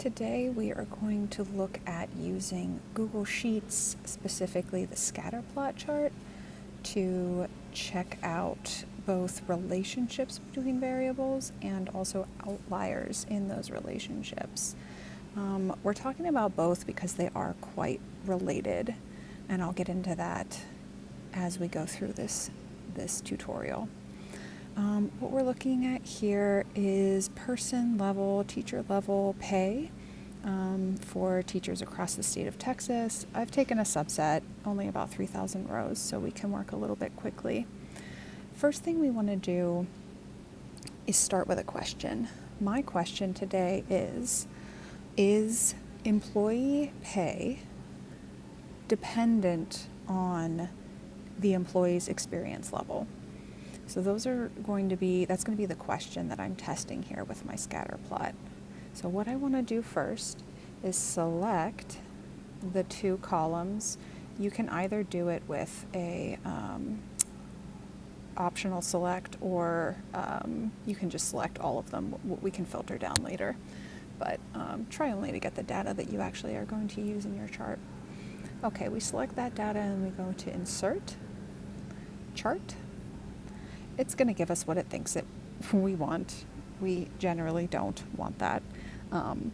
Today we are going to look at using Google Sheets, specifically the Scatterplot chart, to check out both relationships between variables and also outliers in those relationships. We're talking about both because they are quite related, and I'll get into that as we go through this tutorial. What we're looking at here is person level, teacher level pay for teachers across the state of Texas. I've taken a subset, only about 3,000 rows, so we can work a little bit quickly. First thing we want to do is start with a question. My question today is employee pay dependent on the employee's experience level? So that's going to be the question that I'm testing here with my scatter plot. So what I want to do first is select the two columns. You can either do it with a optional select, or you can just select all of them. We can filter down later, but try only to get the data that you actually are going to use in your chart. Okay, we select that data and we go to Insert, Chart. It's going to give us what it thinks that we want. We generally don't want that.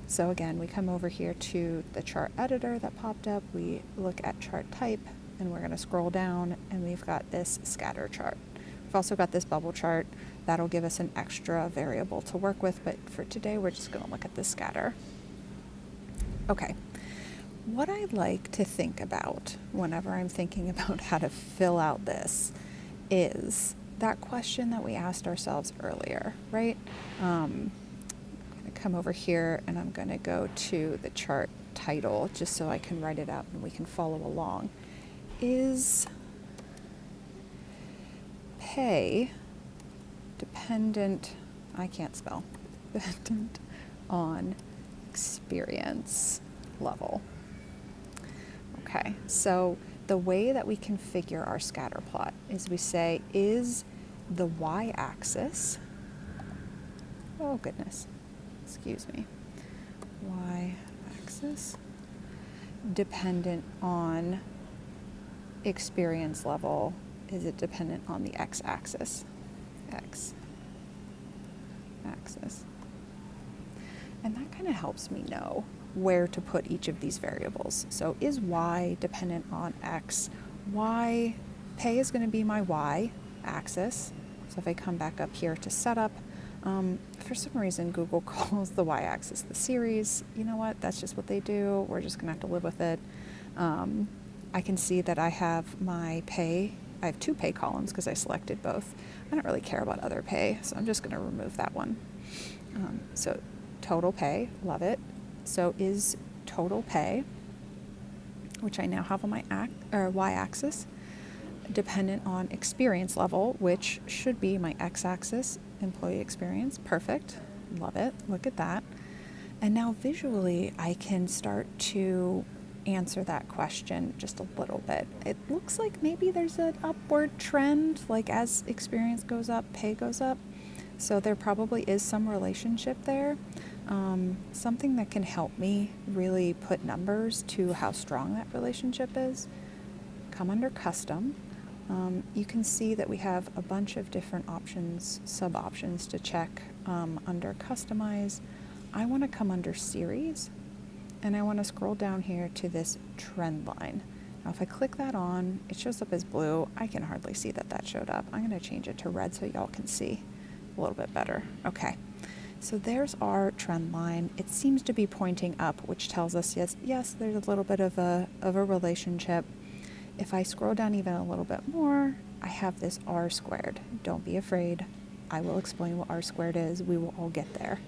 So again, we come over here to the chart editor that popped up. We look at chart type, and we're going to scroll down, and we've got this scatter chart. We've also got this bubble chart. That'll give us an extra variable to work with, but for today, we're just going to look at the scatter. Okay. What I like to think about whenever I'm thinking about how to fill out this is that question that we asked ourselves earlier, right? I'm going to come over here and I'm going to go to the chart title just so I can write it out and we can follow along. Is pay dependent, I can't spell, dependent on experience level? Okay, so the way that we configure our scatter plot is we say, is the y-axis, oh goodness, excuse me, y-axis dependent on experience level? Is it dependent on the x-axis? X-axis. And that kind of helps me know where to put each of these variables. So is y dependent on x? Y, pay is going to be my y-axis. So if I come back up here to setup, for some reason Google calls the y-axis the series. You know what? That's just what they do. We're just going to have to live with it. I can see that I have my pay. I have two pay columns because I selected both. I don't really care about other pay, so I'm just going to remove that one. So total pay, love it. So is total pay, which I now have on my y-axis, dependent on experience level, which should be my x-axis, employee experience. Perfect. Love it. Look at that. And now visually, I can start to answer that question just a little bit. It looks like maybe there's an upward trend, like as experience goes up, pay goes up. So there probably is some relationship there. Something that can help me really put numbers to how strong that relationship is. Come under custom. You can see that we have a bunch of different options, sub-options to check under customize. I want to come under series, and I want to scroll down here to this trend line. Now if I click that on, it shows up as blue. I can hardly see that showed up. I'm going to change it to red so y'all can see a little bit better. Okay. So there's our trend line. It seems to be pointing up, which tells us yes, there's a little bit of a relationship. If I scroll down even a little bit more, I have this r squared. Don't be afraid. I will explain what r squared is. We will all get there.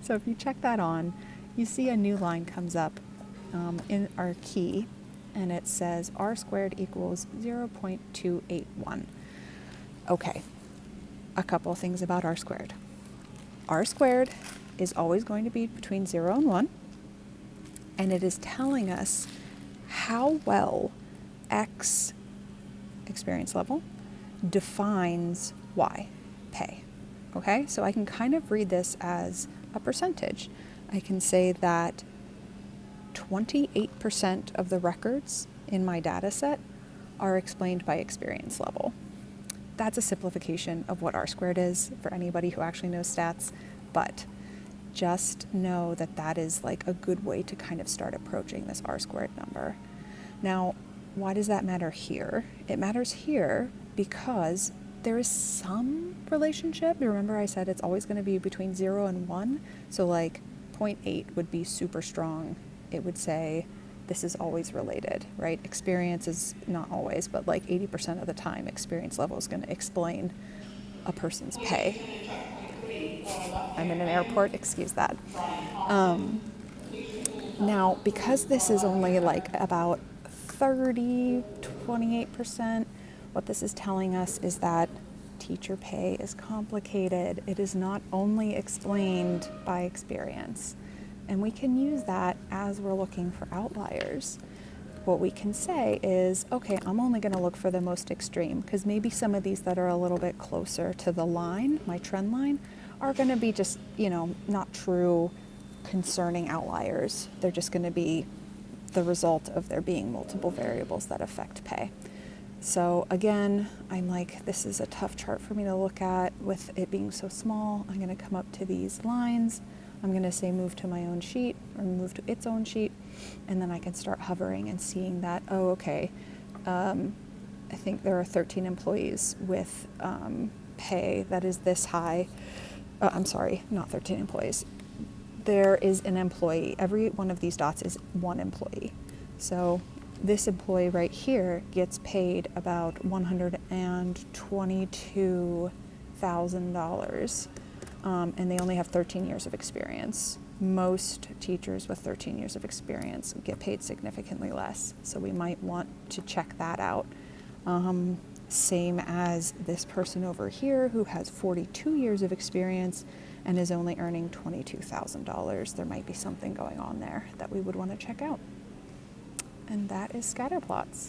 So if you check that on, you see a new line comes up in our key, and it says r squared equals 0.281. Okay, a couple of things about r squared. R squared is always going to be between 0 and 1, and it is telling us how well X, experience level, defines Y, pay. Okay, so I can kind of read this as a percentage. I can say that 28% of the records in my data set are explained by experience level. That's a simplification of what R squared is for anybody who actually knows stats, but just know that that is like a good way to kind of start approaching this R squared number. Now, why does that matter here? It matters here because there is some relationship. Remember I said it's always going to be between 0 and 1. So like 0.8 would be super strong. It would say this is always related, right? Experience is not always, but like 80% of the time, experience level is going to explain a person's pay. I'm in an airport, excuse that. Now, because this is only like about 28%, what this is telling us is that teacher pay is complicated. It is not only explained by experience. And we can use that as we're looking for outliers. What we can say is, okay, I'm only going to look for the most extreme, because maybe some of these that are a little bit closer to the line, my trend line, are going to be just, not true concerning outliers. They're just going to be the result of there being multiple variables that affect pay. So again, I'm like, this is a tough chart for me to look at with it being so small. I'm going to come up to these lines. I'm going to say move to my own sheet or move to its own sheet. And then I can start hovering and seeing that, oh, okay, I think there are 13 employees with pay that is this high. I'm sorry, not 13 employees. There is an employee. Every one of these dots is one employee. So this employee right here gets paid about $122,000, and they only have 13 years of experience. Most teachers with 13 years of experience get paid significantly less, so we might want to check that out. Same as this person over here who has 42 years of experience and is only earning $22,000. There might be something going on there that we would want to check out. And that is Scatterplots.